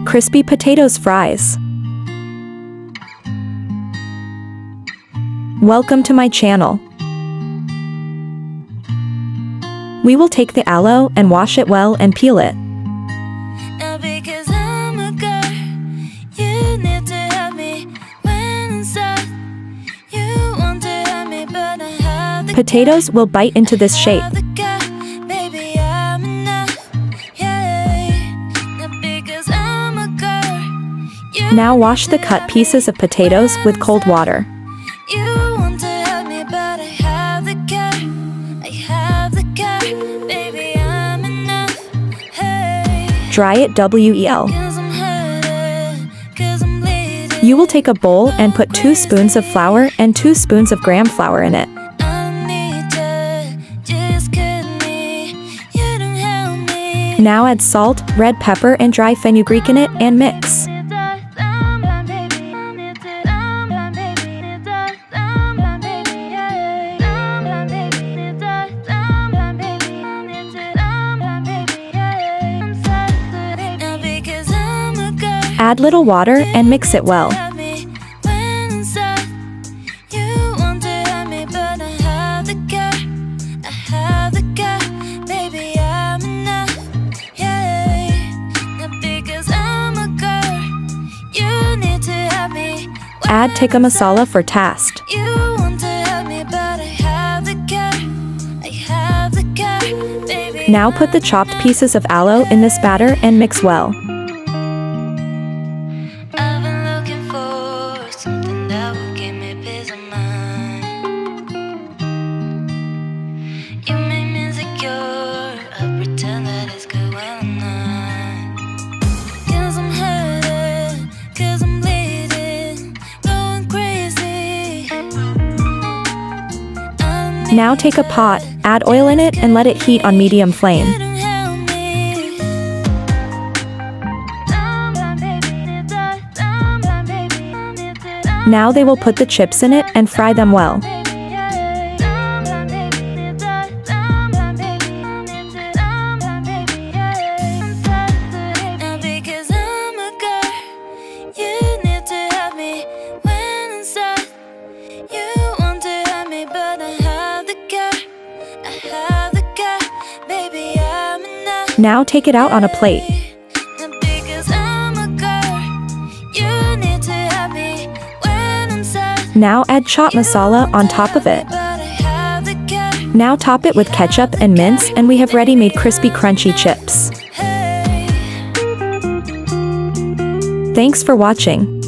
crispy potatoes fries. Welcome to my channel. We will take the aloe and wash it well and peel it. Potatoes will bite into this shape. Now wash the cut pieces of potatoes with cold water. Dry it well. You will take a bowl and put 2 spoons of flour and 2 spoons of gram flour in it. Now add salt, red pepper and dry fenugreek in it and mix. Add little water and mix it well. Add tikka masala for taste. Now put the chopped pieces of aloe in this batter and mix well. Now take a pot, add oil in it and let it heat on medium flame. Now they will put the chips in it and fry them well. Now take it out on a plate. Now add chopped masala on top of it. Now top it with ketchup and mince and we have ready-made crispy crunchy chips. Thanks for watching.